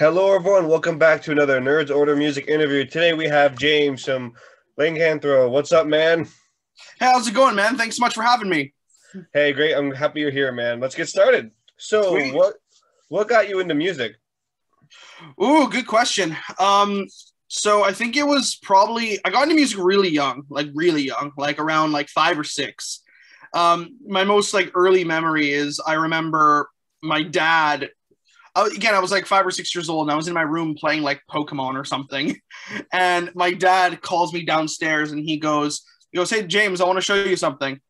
Hello, everyone. Welcome back to another Nerds Order Music interview. Today we have James from Lycanthro. What's up, man? Hey, how's it going, man? Thanks so much for having me. Hey, great. I'm happy you're here, man. Let's get started. So, Sweet. what got you into music? Ooh, good question. So I think it was probably I got into music really young, like around like 5 or 6. My most like early memory is I remember my dad. Again, I was like 5 or 6 years old, and I was in my room playing like Pokemon or something, and my dad calls me downstairs, and he goes, "Hey, James, I want to show you something."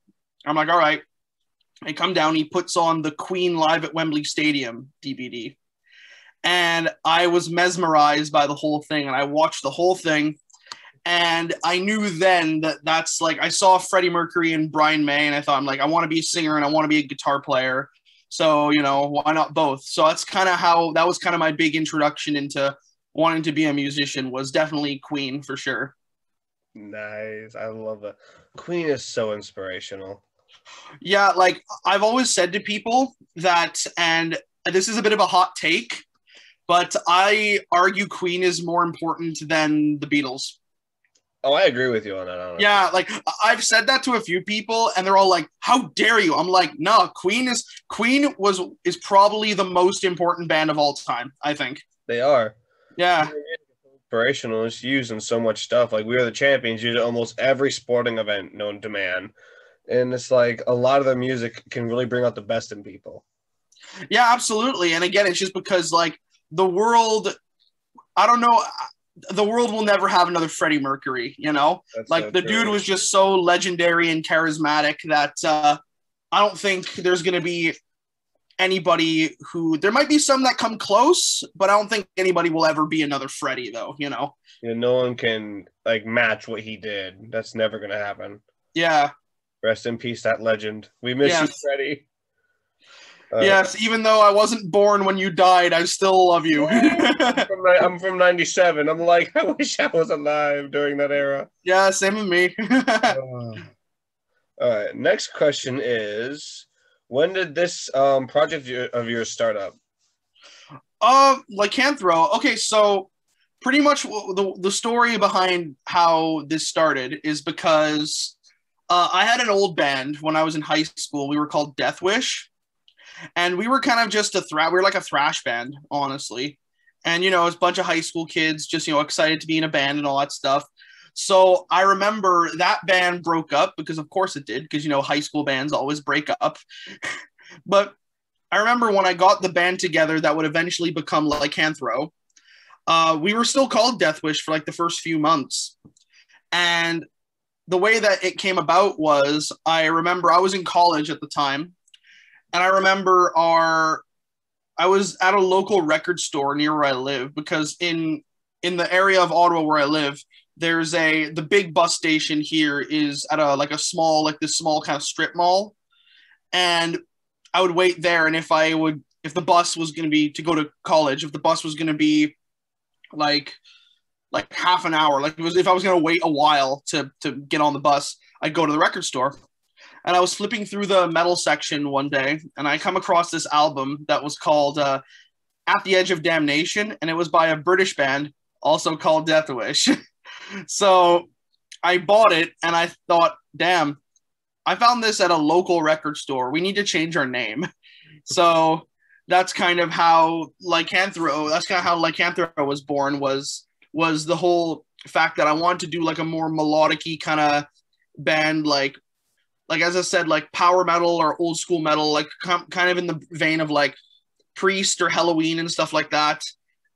I'm like, "All right." I come down, he puts on the Queen Live at Wembley Stadium DVD. And I was mesmerized by the whole thing. And I watched the whole thing. And I knew then that that's like, I saw Freddie Mercury and Brian May. And I thought, I'm like, I want to be a singer and I want to be a guitar player. So, why not both? So that's kind of how, that was kind of my big introduction into wanting to be a musician, was definitely Queen for sure. Nice. I love it. Queen is so inspirational. Yeah, like I've always said to people that, and this is a bit of a hot take, but I argue Queen is more important than the Beatles. Oh, I agree with you on that, honestly. Yeah, like I've said that to a few people, and they're all like, "How dare you?" I'm like, "No, Queen is probably the most important band of all time. I think." They are. Yeah, Inspirational. It's used in so much stuff. Like, We Are the Champions used almost every sporting event known to man. And it's like a lot of their music can really bring out the best in people. yeah, absolutely. And again, it's just because like the world, I don't know, the world will never have another Freddie Mercury. That's so Like the dude true. was just so legendary and charismatic that I don't think there's going to be anybody who there might be some that come close, but I don't think anybody will ever be another Freddie though. No one can like match what he did. That's never gonna happen. Yeah. Rest in peace, that legend. We miss you, Yes. Freddie. Uh, Yes. Even though I wasn't born when you died, I still love you. I'm from '97. I'm like, I wish I was alive during that era. Yeah. Same with me. Oh. All right. Next question is, when did this project of yours start up? Lycanthro. Okay, so pretty much the story behind how this started is because I had an old band when I was in high school. We were called Death Wish, and we were kind of just we were like a thrash band, honestly. And it's a bunch of high school kids just excited to be in a band and all that stuff. So I remember that band broke up because of course it did, because high school bands always break up. But I remember when I got the band together that would eventually become Lycanthro, we were still called Death Wish for like the first few months. And the way that it came about was I remember I was in college at the time, and I remember I was at a local record store near where I live, because in the area of Ottawa where I live, the big bus station here is at a small, like this small kind of strip mall. And I would wait there, and if the bus was going to be to go to college, if the bus was going to be like half an hour, like if I was going to wait a while to get on the bus, I'd go to the record store. And I was flipping through the metal section one day, and I come across this album that was called "At the Edge of Damnation," and it was by a British band also called Death Wish. So I bought it, and I thought, damn, I found this at a local record store. We need to change our name. So that's kind of how Lycanthro was born, was the whole fact that I wanted to do like a more melodic-y kind of band, like as I said, like power metal or old school metal, like kind of in the vein of like Priest or Halloween and stuff like that,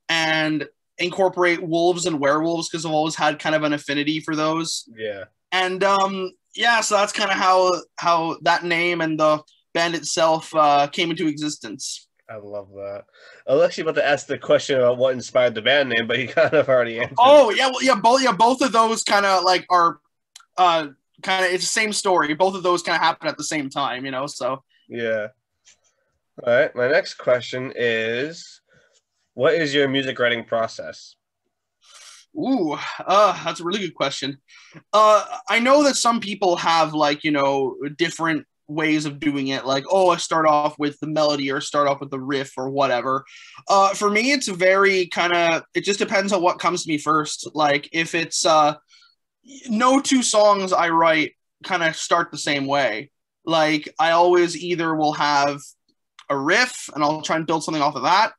and incorporate wolves and werewolves because I've always had kind of an affinity for those. Yeah. And yeah, so that's kind of how that name and the band itself came into existence. I love that. I was actually about to ask the question about what inspired the band name, but you kind of already answered. Oh yeah, well both of those kind of like are kind of, it's the same story. Both of those kind of happen at the same time. So Yeah. All right. My next question is, what is your music writing process? ooh, that's a really good question. I know that some people have like different ways of doing it, like, oh, I start off with the melody or start off with the riff or whatever. For me, it's very kind of, it just depends on what comes to me first. Like, if it's no two songs I write kind of start the same way. Like, I always either will have a riff and I'll try and build something off of that,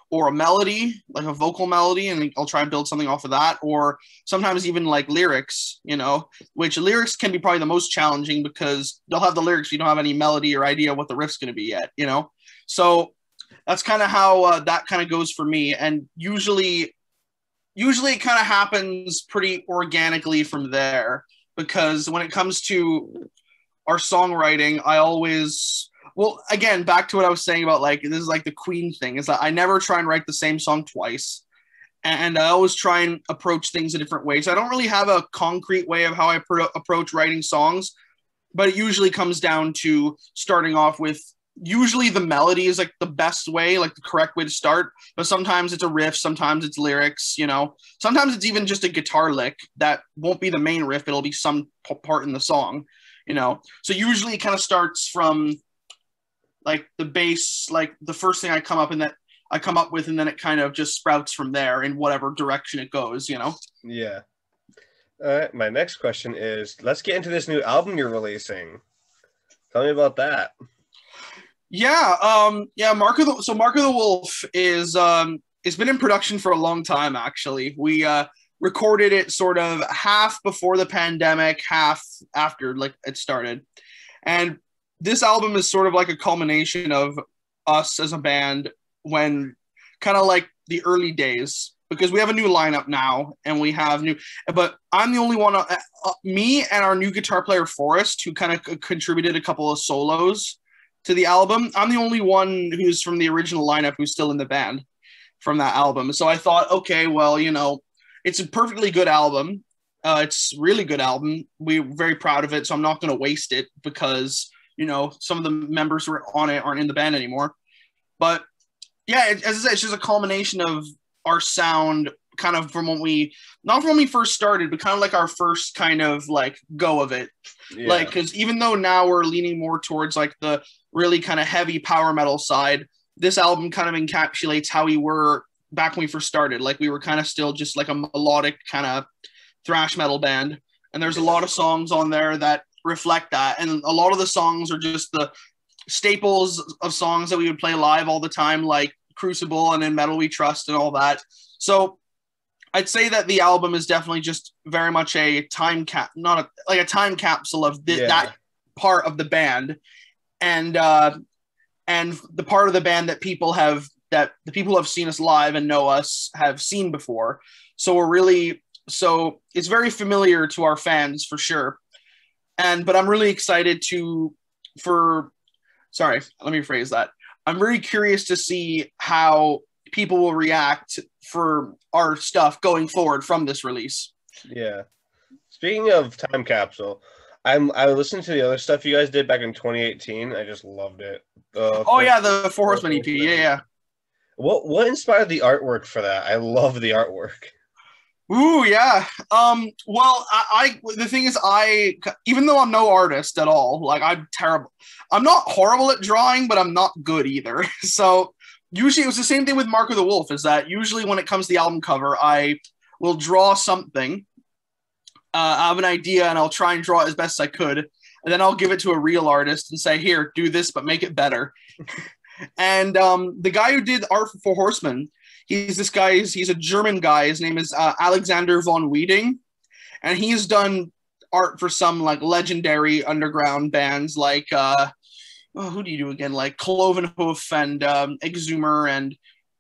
or a melody, like a vocal melody, and I'll try and build something off of that, or sometimes even like lyrics, you know, which lyrics can be probably the most challenging because they'll have the lyrics, you don't have any melody or idea what the riff's going to be yet, you know? So that's kind of how that kind of goes for me. And usually it kind of happens pretty organically from there, because when it comes to our songwriting, I always, well, again, back to what I was saying about, like, this is like the Queen thing, is that I never try and write the same song twice. And I always try and approach things a different way. So I don't really have a concrete way of how I approach writing songs, but it usually comes down to starting off with, usually the melody is like the best way, like the correct way to start. But sometimes it's a riff, sometimes it's lyrics, you know. Sometimes it's even just a guitar lick that won't be the main riff. It'll be some part in the song, you know. So usually it kind of starts from like the bass, like the first thing I come up with, and then it kind of just sprouts from there in whatever direction it goes, you know? Yeah. All right. My next question is, let's get into this new album you're releasing. Tell me about that. Yeah. Mark of the Wolf is, it's been in production for a long time, actually. We recorded it sort of half before the pandemic, half after, like, it started. And this album is sort of like a culmination of us as a band when kind of like the early days, because we have a new lineup now and we have but I'm the only one, me and our new guitar player, Forrest, who kind of contributed a couple of solos to the album. I'm the only one who's from the original lineup who's still in the band from that album. So I thought, okay, well, you know, it's a perfectly good album. It's a really good album. We're very proud of it. So I'm not going to waste it because, you know, some of the members who are on it aren't in the band anymore. But yeah, as I said, it's just a culmination of our sound kind of from not from when we first started, but kind of like our first kind of like go of it. Yeah. Like, because even though now we're leaning more towards like the really kind of heavy power metal side, this album kind of encapsulates how we were back when we first started. Like, we were kind of still just like a melodic kind of thrash metal band. And there's a lot of songs on there that reflect that, and a lot of the songs are just the staples of songs that we would play live all the time, like Crucible and In Metal We Trust and all that. So I'd say that the album is definitely just very much a time capsule of that part of the band, and the part of the band that the people who have seen us live and know us have seen before. So it's very familiar to our fans for sure. But I'm really excited let me rephrase that. I'm very curious to see how people will react for our stuff going forward from this release. Yeah. Speaking of time capsule, I listened to the other stuff you guys did back in 2018. I just loved it. The Four Horsemen EP. Yeah. What inspired the artwork for that? I love the artwork. Ooh, yeah. Well, the thing is, even though I'm no artist at all, like, I'm terrible. I'm not horrible at drawing, but I'm not good either. So usually it was the same thing with Mark of the Wolf, is that usually when it comes to the album cover, I will draw something. I have an idea and I'll try and draw it as best I could. And then I'll give it to a real artist and say, here, do this, but make it better. And the guy who did art for Four Horsemen, he's a German guy. His name is Alexander von Wieding. And he's done art for some like legendary underground bands like, who do you do again? Like Clovenhoof and Exhumer and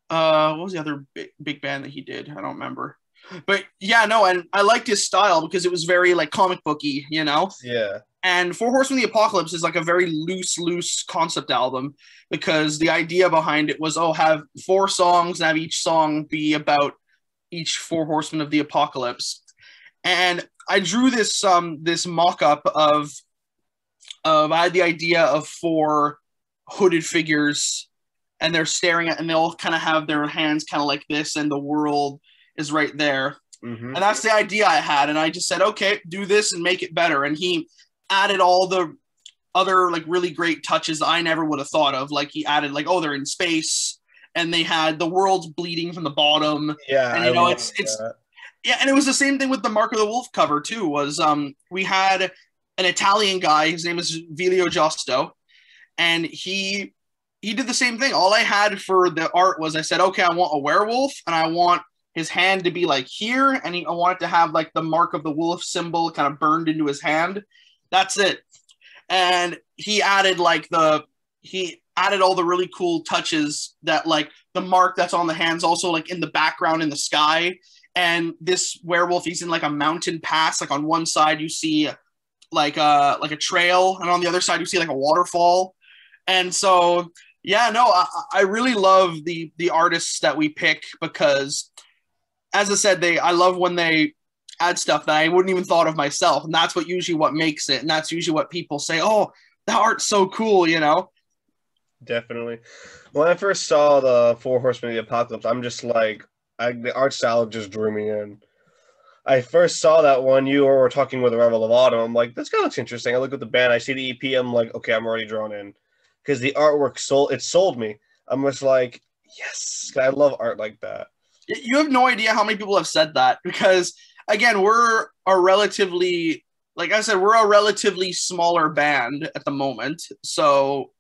what was the other big band that he did? I don't remember. But yeah, no, and I liked his style because it was very like comic booky, you know? Yeah. And Four Horsemen of the Apocalypse is like a very loose concept album, because the idea behind it was, have 4 songs and have each song be about each 4 horsemen of the apocalypse. And I drew this mock-up of I had the idea of 4 hooded figures, and they're staring at, and they all kind of have their hands kind of like this, and the world is right there. Mm-hmm. And that's the idea I had. And I just said, okay, do this and make it better. And he added all the other like really great touches that I never would have thought of. Like he added like, oh, they're in space and they had the world's bleeding from the bottom. Yeah, And I you know, love it's that. yeah, and it was the same thing with the Mark of the Wolf cover too. Was we had an Italian guy, his name is Vilio Giusto, and he did the same thing. All I had for the art was I said, okay, I want a werewolf and I want his hand to be like here, and I want it to have like the Mark of the Wolf symbol kind of burned into his hand. That's it. And he added all the really cool touches that like the mark that's on the hands also like in the background in the sky. And this werewolf, he's in like a mountain pass. Like on one side you see like a trail, and on the other side you see like a waterfall. And so yeah, no, I really love the artists that we pick because, as I said, I love when they add stuff that I wouldn't even thought of myself, and that's what makes it, and that's usually what people say. Oh, the art's so cool, you know. Definitely. When I first saw the Four Horsemen of the Apocalypse, I'm just like, the art style just drew me in. I first saw that one, you were talking with the Revel of Autumn. I'm like, this guy looks interesting. I look at the band, I see the EP, I'm like, okay, I'm already drawn in. Because the artwork sold me. I'm just like, yes, I love art like that. You have no idea how many people have said that because, again, we're a relatively, like I said, we're a relatively smaller band at the moment. So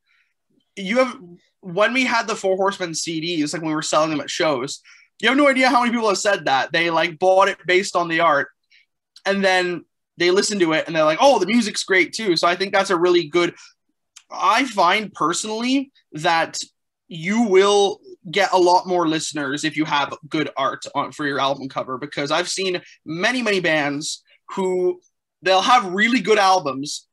when we had the Four Horsemen CDs, like when we were selling them at shows, you have no idea how many people have said that. They like bought it based on the art and then they listen to it and they're like, oh, the music's great too. So I think that's a really good, I find personally that you will get a lot more listeners if you have good art for your album cover, because I've seen many, many bands who they'll have really good albums,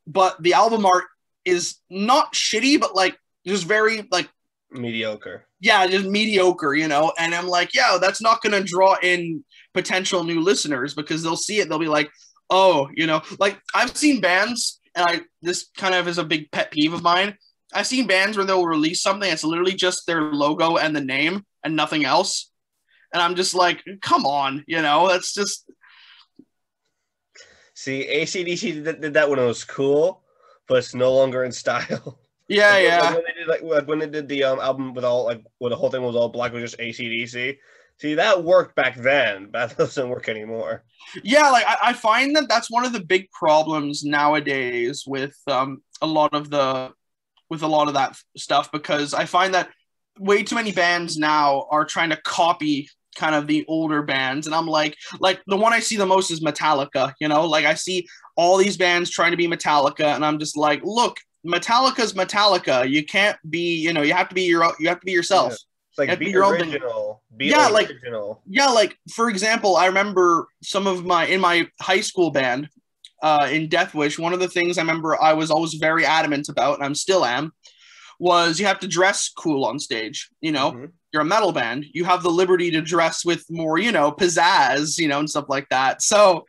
but the album art is not shitty, but like just very like mediocre. Yeah, just mediocre, you know? And I'm like, yeah, that's not going to draw in potential new listeners because they'll see it. They'll be like, oh, you know, like I've seen bands, and this kind of is a big pet peeve of mine. I've seen bands where they'll release something. It's literally just their logo and the name and nothing else. And I'm just like, come on, you know, that's just. See, AC/DC did that when it was cool, but it's no longer in style. Yeah, yeah. When they did the album with all like where the whole thing was all black, was just AC/DC. See, that worked back then, but that doesn't work anymore. Yeah, like I find that that's one of the big problems nowadays with a lot of that stuff, because I find that way too many bands now are trying to copy kind of the older bands, and I'm like the one I see the most is Metallica, you know, like I see all these bands trying to be Metallica, and I'm just like, look, Metallica's Metallica. You can't be, you know, you have to be yourself. Yeah. It's like be original. Original. Yeah, like for example, I remember in my high school band, in Death Wish, one of the things I remember I was always very adamant about, and I'm still am, was you have to dress cool on stage. You know, You're a metal band. You have the liberty to dress with more, you know, pizzazz, you know, and stuff like that. So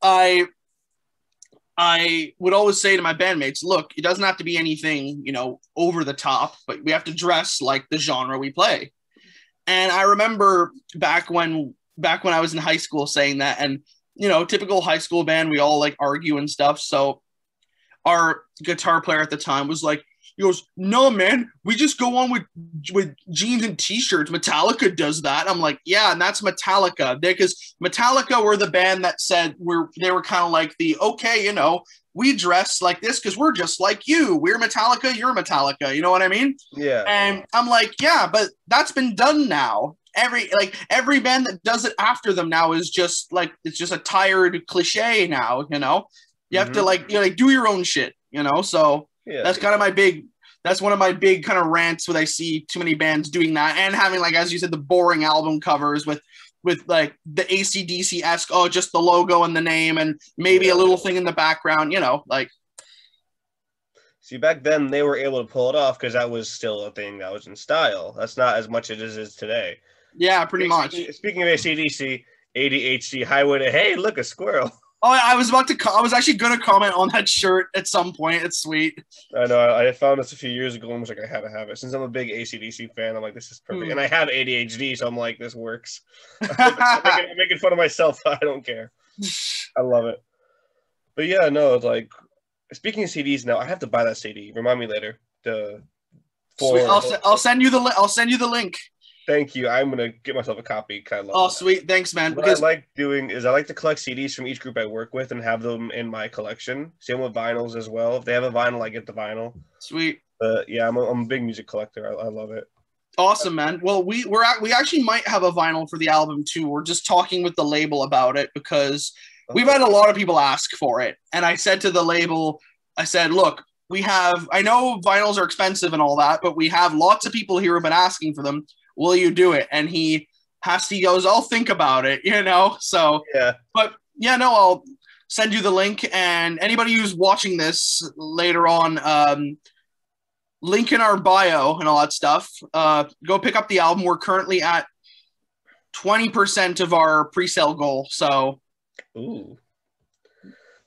I would always say to my bandmates, look, it doesn't have to be anything, you know, over the top, but we have to dress like the genre we play. And I remember back when I was in high school saying that, and, you know, typical high school band, we all like argue and stuff. So our guitar player at the time was like, he goes, no, man, we just go on with jeans and t-shirts. Metallica does that. I'm like, yeah, and that's Metallica. Because Metallica were the band that said they were kind of like okay, you know, we dress like this because we're just like you. We're Metallica, you're Metallica. You know what I mean? Yeah. And I'm like, yeah, but that's been done now. Every band that does it after them now is just like, it's just a tired cliche now, you know? You have to do your own shit, you know? So yeah, that's kind of that's one of my big kind of rants when I see too many bands doing that and having, like, as you said, the boring album covers with like the AC/DC-esque, oh, just the logo and the name and maybe a little thing in the background, you know, like. See, back then they were able to pull it off because that was still a thing that was in style. That's not as much as it is today. Yeah, pretty much. Speaking of AC/DC, ADHD, Highway to, hey, look, a squirrel. Oh, I was actually going to comment on that shirt at some point. It's sweet. I know. I found this a few years ago and was like, I had to have it. Since I'm a big AC/DC fan, I'm like, this is perfect. And I have ADHD, so I'm like, this works. I'm making fun of myself. I don't care. I love it. But yeah, no, it's like, Speaking of CDs now, I have to buy that CD. Remind me later. Sweet. I'll send you the I'll send you the link. Thank you. I'm gonna get myself a copy. Kind of love Oh, that. sweet. Thanks, man. What I like doing is I like to collect CDs from each group I work with and have them in my collection. Same with vinyls as well. If they have a vinyl, I get the vinyl. Sweet. But yeah, I'm a big music collector. I love it. Awesome, man. Well, we actually might have a vinyl for the album too. We're just talking with the label about it because we've had a lot of people ask for it. And I said to the label, I said, look, I know vinyls are expensive and all that, but we have lots of people here who have been asking for them. Will you do it? And he goes, I'll think about it, So, yeah. But yeah, no, I'll send you the link. And anybody who's watching this later on, link in our bio and all that stuff. Go pick up the album. We're currently at 20% of our pre-sale goal. So, ooh,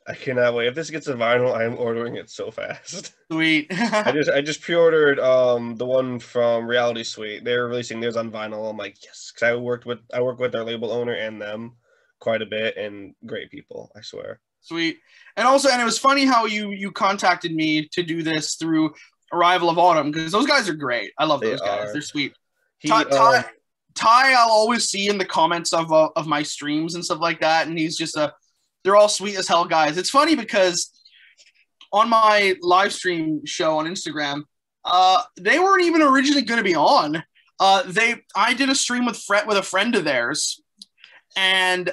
I cannot wait. If this gets a vinyl, I am ordering it so fast. Sweet. I just pre-ordered the one from Reality Suite. They're releasing theirs on vinyl. I'm like, yes, because I work with their label owner and them quite a bit, and great people, I swear. Sweet. And it was funny how you contacted me to do this through Arrival of Autumn, because those guys are great. I love those guys. They're sweet. Ty, I'll always see in the comments of my streams and stuff like that, and he's just they're all sweet as hell guys. It's funny because on my live stream show on Instagram, they weren't even originally going to be on. I did a stream with a friend of theirs, and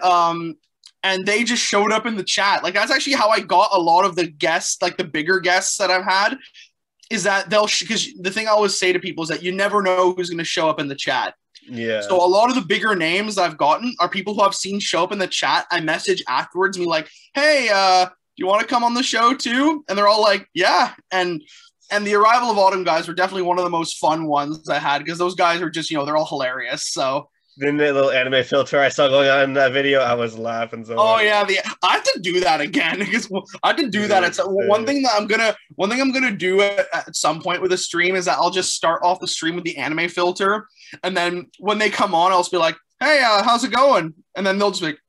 they just showed up in the chat. Like, that's actually how I got a lot of the guests, like the bigger guests that I've had. Is that because the thing I always say to people is that you never know who's going to show up in the chat. Yeah. So a lot of the bigger names I've gotten are people who I've seen show up in the chat. I message afterwards and be like, hey, do you want to come on the show too? And they're all like, yeah. And the Arrival of Autumn guys were definitely one of the most fun ones I had, because those guys are just, they're all hilarious. So then the little anime filter I saw going on in that video, I was laughing so much. Yeah, I have to do that again, because I have to do that. It's one thing I'm gonna do at some point with a stream is that I'll just start off the stream with the anime filter, and then when they come on, I'll just be like, "Hey, how's it going?" And then they'll just be like,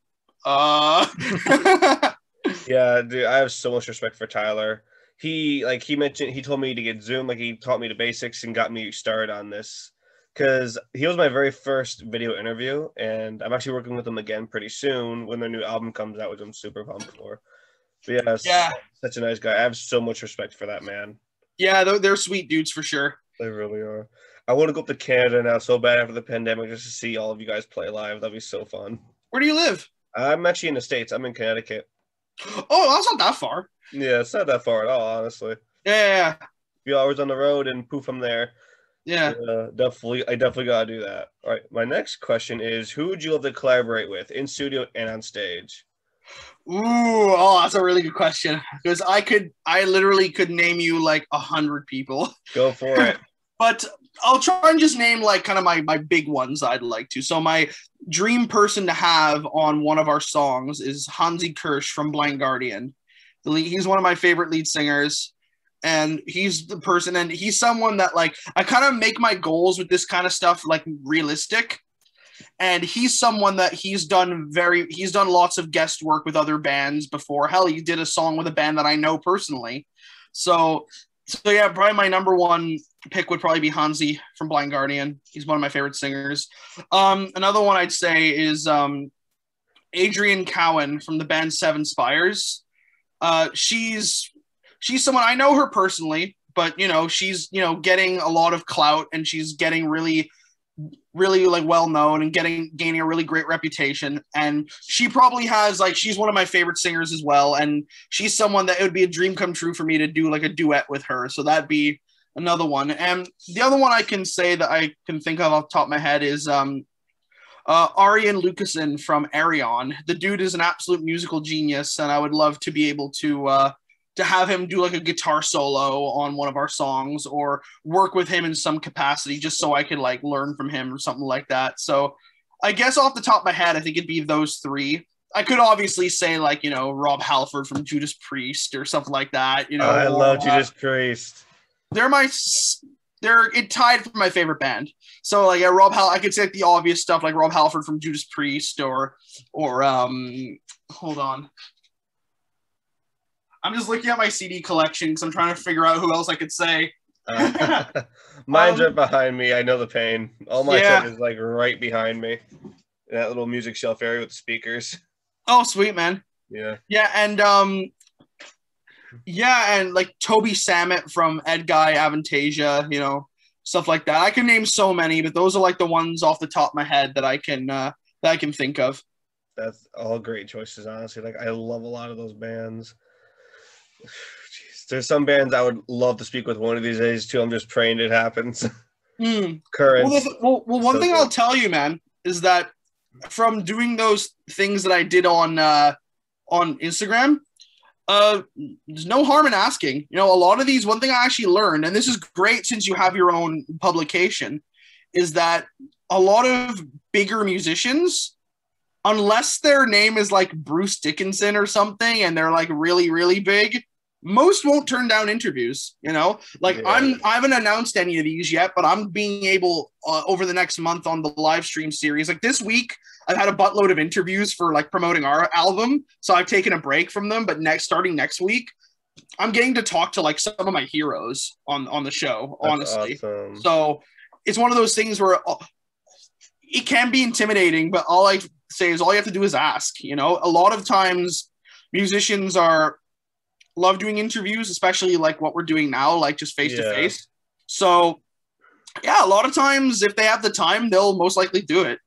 Yeah, dude, I have so much respect for Tyler. He told me to get Zoom, like he taught me the basics and got me started on this. Because he was my very first video interview, and I'm actually working with him again pretty soon when their new album comes out, which I'm super pumped for. But yeah, such a nice guy. I have so much respect for that man. Yeah, they're sweet dudes for sure. They really are. I want to go up to Canada now so bad after the pandemic just to see all of you guys play live. That'd be so fun. Where do you live? I'm actually in the States. I'm in Connecticut. Oh, that's not that far. Yeah, it's not that far at all, honestly. Yeah. A few hours on the road and poof, I'm there. Yeah. I definitely gotta do that. All right, my next question is, who would you love to collaborate with in studio and on stage? That's a really good question, because I literally could name you like 100 people. Go for it. But I'll try and just name like kind of my big ones I'd like to. So my dream person to have on one of our songs is Hansi Kirsch from Blind Guardian. He's one of my favorite lead singers. And he's the person, and he's someone that, like, I kind of make my goals with this kind of stuff like realistic. And he's someone that he's done lots of guest work with other bands before. Hell, he did a song with a band that I know personally. So yeah, probably my number one pick would probably be Hansi from Blind Guardian. He's one of my favorite singers. Another one I'd say is Adrienne Cowan from the band Seven Spires. She's someone, I know her personally, but she's getting a lot of clout, and she's getting really, really like well known and gaining a really great reputation. And she probably has she's one of my favorite singers as well, and she's someone that it would be a dream come true for me to do like a duet with her. So that'd be another one. And the other one I can say that I can think of off the top of my head is Arian Lucassen from Arion. The dude is an absolute musical genius, and I would love to be able to have him do like a guitar solo on one of our songs, or work with him in some capacity, just so I could like learn from him or something like that. So I guess off the top of my head, I think it'd be those three. I could obviously say like, Rob Halford from Judas Priest or something like that. I love Judas Priest. It tied for my favorite band. So like I could say like the obvious stuff like Rob Halford from Judas Priest or hold on. I'm just looking at my CD collection because I'm trying to figure out who else I could say. Mine's right behind me. I know the pain. All my Yeah. stuff is like right behind me. In that little music shelf area with the speakers. Oh, sweet, man. Yeah. Yeah, and like Toby Sammet from Adhd, Avantasia, stuff like that. I can name so many, but those are like the ones off the top of my head that I can think of. That's all great choices, honestly. Like, I love a lot of those bands. Jeez. There's some bands I would love to speak with one of these days, too. I'm just praying it happens. Currents. Well, one thing I'll tell you, man, is that from doing those things that I did on Instagram, there's no harm in asking. A lot of these, one thing I actually learned, and this is great since you have your own publication, is that a lot of bigger musicians, unless their name is like Bruce Dickinson or something and they're like really, really big, most won't turn down interviews. I haven't announced any of these yet, but I'm being able over the next month on the live stream series. Like this week, I've had a buttload of interviews for like promoting our album, so I've taken a break from them. But starting next week, I'm getting to talk to like some of my heroes on the show. That's honestly, awesome. So it's one of those things where it can be intimidating, but all I say is all you have to do is ask. A lot of times musicians love doing interviews, especially like what we're doing now, like just face to face. So yeah, a lot of times if they have the time, they'll most likely do it.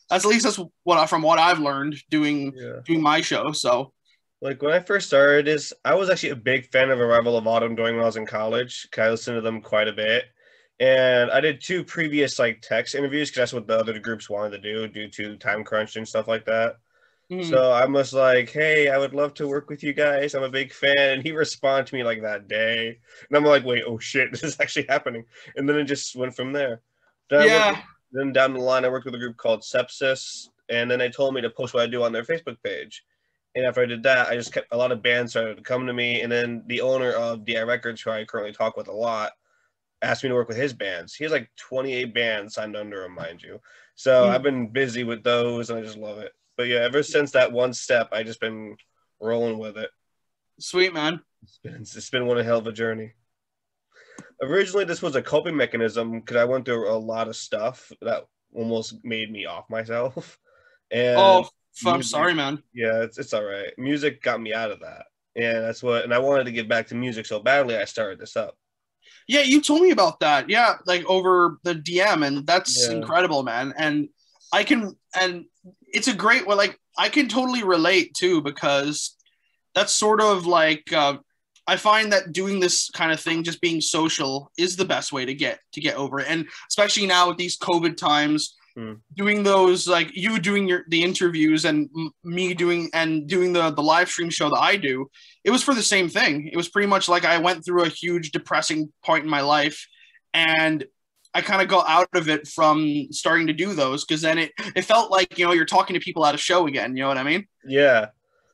That's from what I've learned doing my show. So like when I first started I was actually a big fan of Arrival of Autumn when I was in college. I listened to them quite a bit. And I did 2 previous like text interviews because that's what the other groups wanted to do due to time crunch and stuff like that. So I was like, hey, I would love to work with you guys. I'm a big fan. And he responded to me like that day. And I'm like, wait, oh shit, this is actually happening. And then it just went from there. Then down the line, I worked with a group called Sepsis. And then they told me to post what I do on their Facebook page. And after I did that, I just kept a lot of bands started to come to me. And then the owner of DI Records, who I currently talk with a lot, asked me to work with his bands. He has like 28 bands signed under him, mind you. So I've been busy with those and I just love it. But yeah, ever since that one step, I just been rolling with it. Sweet, man. It's been one hell of a journey. Originally, this was a coping mechanism because I went through a lot of stuff that almost made me off myself. And I'm sorry, man. Yeah, it's all right. Music got me out of that. And and I wanted to get back to music so badly, I started this up. Yeah, you told me about that. Yeah, like over the DM, and that's incredible, man. And it's a great I can totally relate too, because that's sort of like I find that doing this kind of thing, just being social, is the best way to get over it. And especially now with these COVID times, doing those, like you doing the interviews and me doing the live stream show that I do, it was for the same thing. It was pretty much like I went through a huge depressing point in my life, and I kind of got out of it from starting to do those, because then it felt like, you're talking to people at a show again. You know what I mean? Yeah.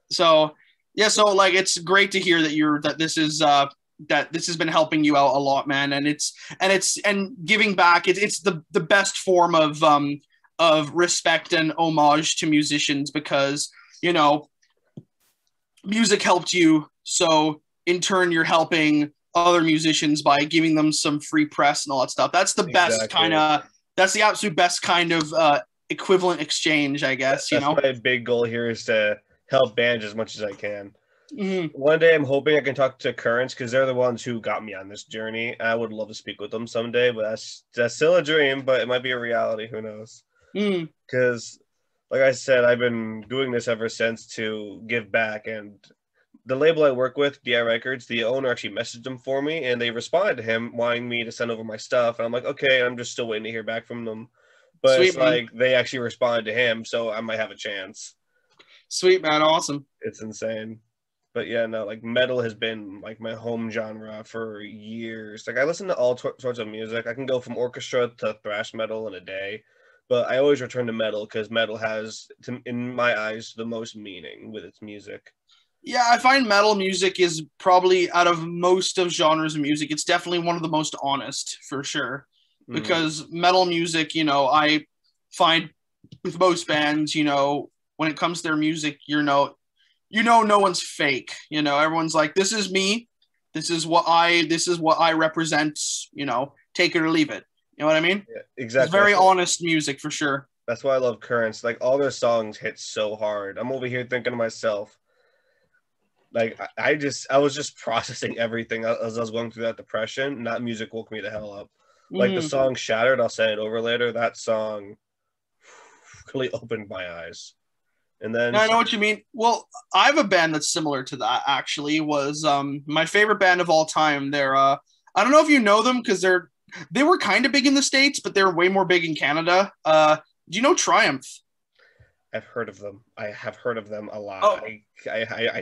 So like it's great to hear that this has been helping you out a lot, man. And giving back. It's the best form of respect and homage to musicians, because music helped you, so in turn you're helping other musicians by giving them some free press and all that stuff. That's the best that's the absolute best kind of equivalent exchange, I guess. That's my big goal here, is to help bands as much as I can. Mm-hmm. One day I'm hoping I can talk to Currents, because they're the ones who got me on this journey. I would love to speak with them someday, but that's still a dream, but it might be a reality. Who knows? Because like I said, I've been doing this ever since to give back. And the label I work with, DI Records, the owner actually messaged them for me, and they responded to him wanting me to send over my stuff. And I'm like, okay, I'm just still waiting to hear back from them. But Sweet, it's man. Like they actually responded to him, so I might have a chance. Sweet, man. Awesome. It's insane. But yeah, no, like metal has been like my home genre for years. Like I listen to all sorts of music. I can go from orchestra to thrash metal in a day. But I always return to metal because metal has, in my eyes, the most meaning with its music. Yeah, I find metal music is probably, out of most of genres of music, it's definitely one of the most honest, for sure. Because metal music, I find with most bands, when it comes to their music, no one's fake. Everyone's like, this is me. This is what I represent. Take it or leave it. You know what I mean? Yeah, It's exactly. very honest music for sure. That's why I love Currents. Like all their songs hit so hard. I'm over here thinking to myself, like I was just processing everything as I was going through that depression, and that music woke me the hell up. Like the song Shattered, I'll send it over later. That song really opened my eyes. And then I know what you mean. Well, I have a band that's similar to that actually. Was my favorite band of all time. They're I don't know if you know them because they were kind of big in the States, but they're way more big in Canada. Do you know Triumph? I've heard of them. I have heard of them a lot. Oh,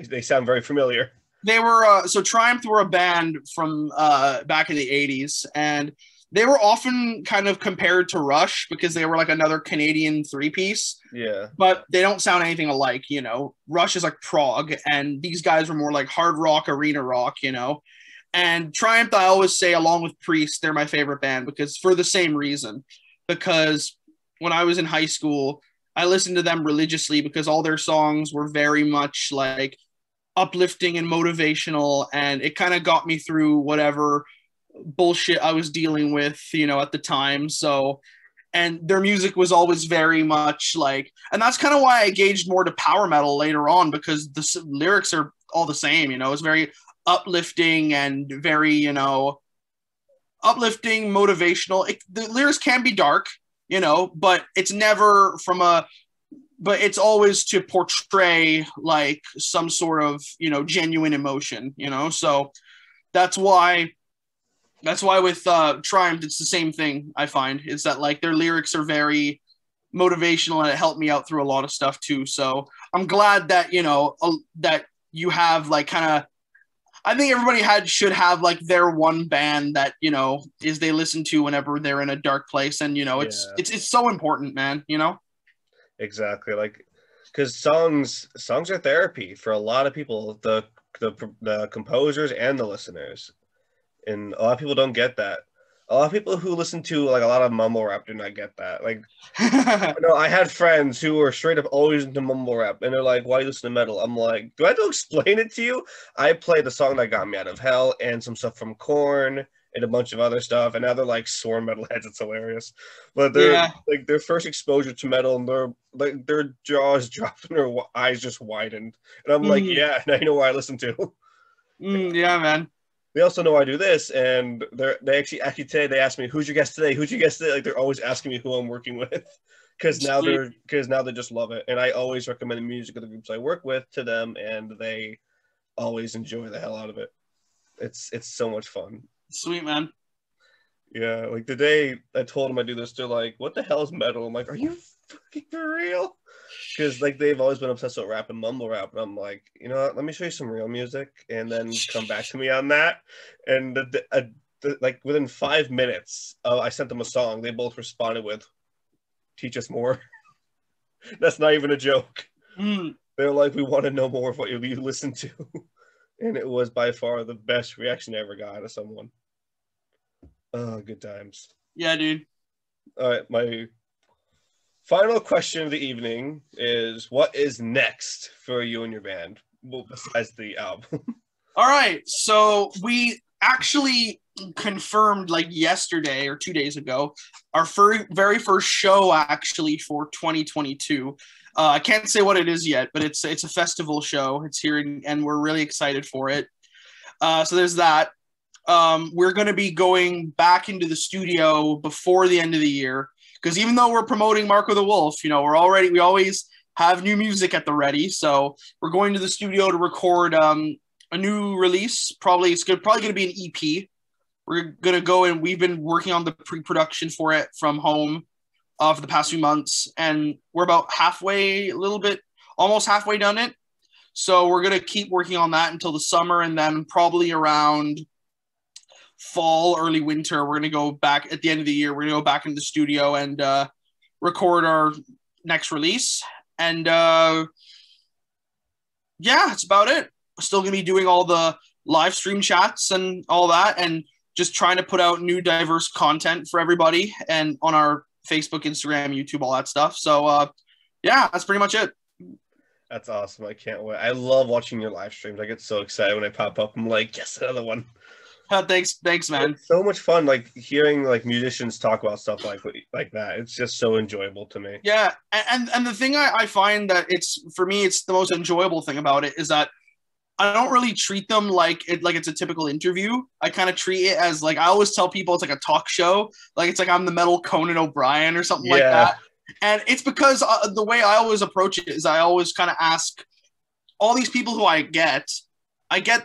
They sound very familiar. they were so Triumph were a band from back in the 80s, and they were often kind of compared to Rush because they were like another Canadian three-piece. Yeah. But they don't sound anything alike. Rush is like prog, and these guys were more like hard rock, arena rock. And Triumph, I always say, along with Priest, they're my favorite band because for the same reason. Because when I was in high school, I listened to them religiously because all their songs were very much like uplifting and motivational, and it kind of got me through whatever bullshit I was dealing with, at the time. So, and their music was always very much like, and that's kind of why I gauged more to power metal later on because the lyrics are all the same. It's very uplifting and very, uplifting, motivational. The lyrics can be dark, but it's never but it's always to portray like some sort of, genuine emotion, so that's why with Triumph, it's the same thing. I find is that like their lyrics are very motivational and it helped me out through a lot of stuff too. So I'm glad that, that you have like kind of, I think everybody should have like their one band that, is they listen to whenever they're in a dark place. And, it's so important, man, Exactly. Like, because songs are therapy for a lot of people, the composers and the listeners. And a lot of people don't get that. A lot of people who listen to like a lot of mumble rap do not get that. Like, no, I had friends who were straight up always into mumble rap, and they're like, "Why do you listen to metal?" I'm like, "Do I have to explain it to you?" I played the song that got me out of hell, and some stuff from Korn, and a bunch of other stuff, and now they're like sore metalheads. It's hilarious, but they're like their first exposure to metal, and they're like their jaws dropped and their eyes just widened, and I'm like, "Yeah, now you know what I listen to." Yeah, man. They also know I do this, and they actually today they asked me, "Who's your guest today? Who's your guest today?" Like they're always asking me who I'm working with, because now they just love it, and I always recommend the music of the groups I work with to them, and they always enjoy the hell out of it. It's so much fun. Sweet, man. Yeah, like the day I told them I do this, they're like, "What the hell is metal?" I'm like, "Are you fucking for real?" Because like they've always been obsessed with rap and mumble rap, and I'm like, you know what? Let me show you some real music, and then come back to me on that. And like within 5 minutes, I sent them a song. They both responded with, "Teach us more." That's not even a joke. They're like, "We want to know more of what you listen to," and it was by far the best reaction I ever got out of someone. Oh, good times. Yeah, dude. All right, my final question of the evening is, what is next for you and your band, well, besides the album? All right, so we actually confirmed like yesterday or 2 days ago our very first show actually for 2022. I can't say what it is yet, but it's a festival show. It's here, and we're really excited for it. So there's that. We're going to be going back into the studio before the end of the year. Because even though we're promoting Marco the Wolf, we always have new music at the ready. So we're going to the studio to record a new release. It's probably going to be an EP. We're going to go, and we've been working on the pre-production for it from home for the past few months. And we're about almost halfway done it. So we're going to keep working on that until the summer, and then probably around fall, early winter, we're going to go back at the end of the year. We're going to go back into the studio and record our next release. And yeah, that's about it. We're still going to be doing all the live stream chats and all that, and just trying to put out new diverse content for everybody, and on our Facebook, Instagram, YouTube, all that stuff. So yeah, that's pretty much it. That's awesome. I can't wait. I love watching your live streams. I get so excited when they pop up. I'm like, yes, another one. Thanks, man. It's so much fun, like hearing like musicians talk about stuff like that. It's just so enjoyable to me. Yeah, and the thing I find that it's for me, it's the most enjoyable thing about it is that I don't really treat them like it's a typical interview. I kind of treat it as like I always tell people it's like a talk show. Like it's like I'm the metal Conan O'Brien or something like that. And it's because the way I always approach it is I always kind of ask all these people who I get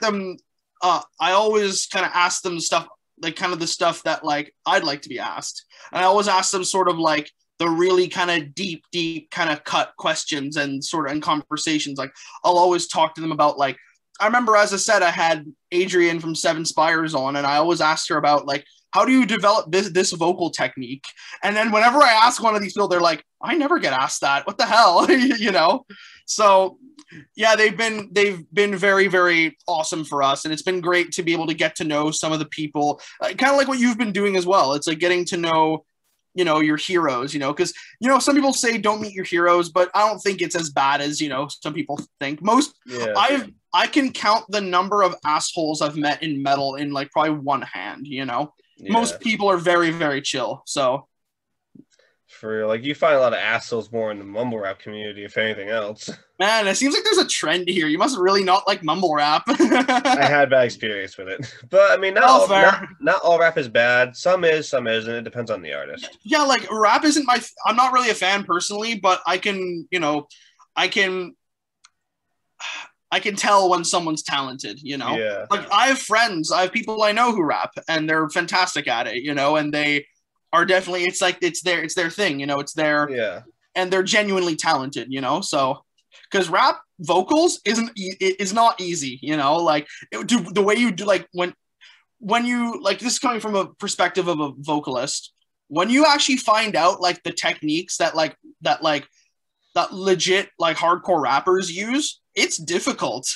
them. I always kind of ask them stuff like kind of the stuff that like I'd like to be asked, and I always ask them sort of like the really kind of deep kind of cut questions and sort of in conversations. Like I'll always talk to them about like I remember, as I said, I had Adrian from Seven Spires on, and I always asked her about like how do you develop this vocal technique? And then whenever I ask one of these people, they're like, I never get asked that. What the hell, you know? So yeah, they've been very, very awesome for us, and it's been great to be able to get to know some of the people, kind of like what you've been doing as well. It's like getting to know, you know, your heroes, you know, because, you know, some people say don't meet your heroes, but I don't think it's as bad as, you know, some people think. I can count the number of assholes I've met in metal in like probably one hand, you know. Yeah. Most people are very, very chill. So for real, like you find a lot of assholes more in the mumble rap community, if anything else. Man, it seems like there's a trend here. You must really not like mumble rap. I had bad experience with it, but I mean, not all rap is bad. Some is, some isn't. It depends on the artist. Yeah, like rap isn't my. I'm not really a fan personally, but I can, you know, I can tell when someone's talented, you know. Yeah. Like I have friends, I have people I know who rap, and they're fantastic at it, you know, and they are definitely. It's like it's their thing, you know. It's their and they're genuinely talented, you know. So. Because rap vocals is not easy, you know, like the way you do, like when you like this is coming from a perspective of a vocalist, when you actually find out like the techniques that legit like hardcore rappers use, it's difficult.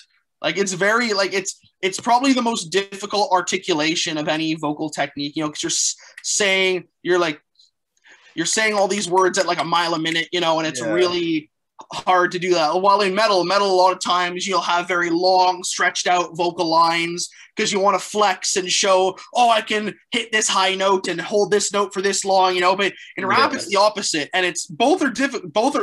Like it's very like it's probably the most difficult articulation of any vocal technique, you know, because you're saying all these words at like a mile a minute, you know, and it's really hard to do that. While in metal a lot of times you'll have very long stretched out vocal lines because you want to flex and show, oh, I can hit this high note and hold this note for this long, you know. But in rap it's the opposite, and it's both are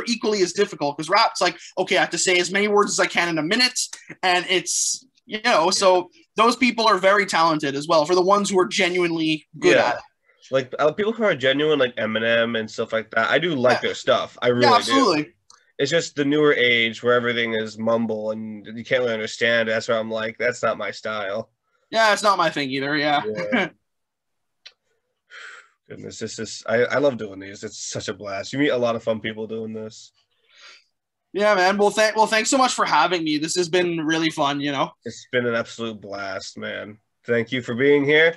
equally as difficult, because rap's like, okay, I have to say as many words as I can in a minute, and it's, you know, so those people are very talented as well, for the ones who are genuinely good at it. Like people who are genuine, like Eminem and stuff like that, I do like their stuff. I really absolutely do. It's just the newer age where everything is mumble and you can't really understand. That's where I'm like, that's not my style. Yeah, it's not my thing either. Yeah. Goodness, this is I love doing these. It's such a blast. You meet a lot of fun people doing this. Yeah, man. Well, thanks so much for having me. This has been really fun, you know. It's been an absolute blast, man. Thank you for being here.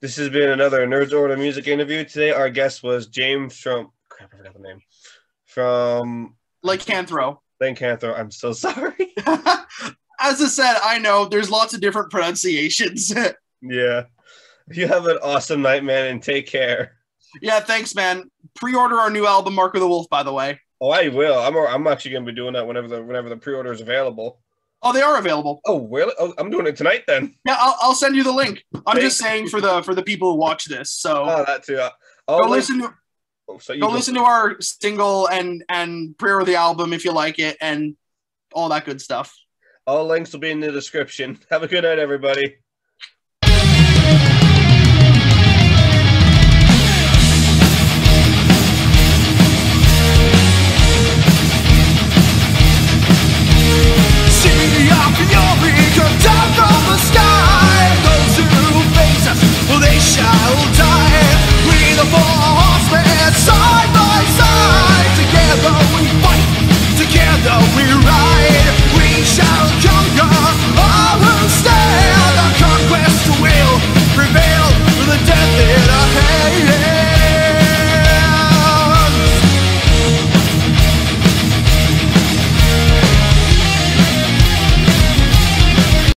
This has been another Nerds Order Music interview. Today our guest was James from I forgot the name. From Lycanthro. I'm so sorry. As I said, I know there's lots of different pronunciations. Yeah. You have an awesome night, man, and take care. Yeah, thanks, man. Pre-order our new album, Mark of the Wolf, by the way. Oh, I will. I'm actually going to be doing that whenever the pre-order is available. Oh, they are available. Oh, really? Oh, I'm doing it tonight then. Yeah, I'll send you the link. I'm just saying for the people who watch this. So that too. Go listen to our single and pre-order the album if you like it and all that good stuff. All links will be in the description. Have a good night, everybody.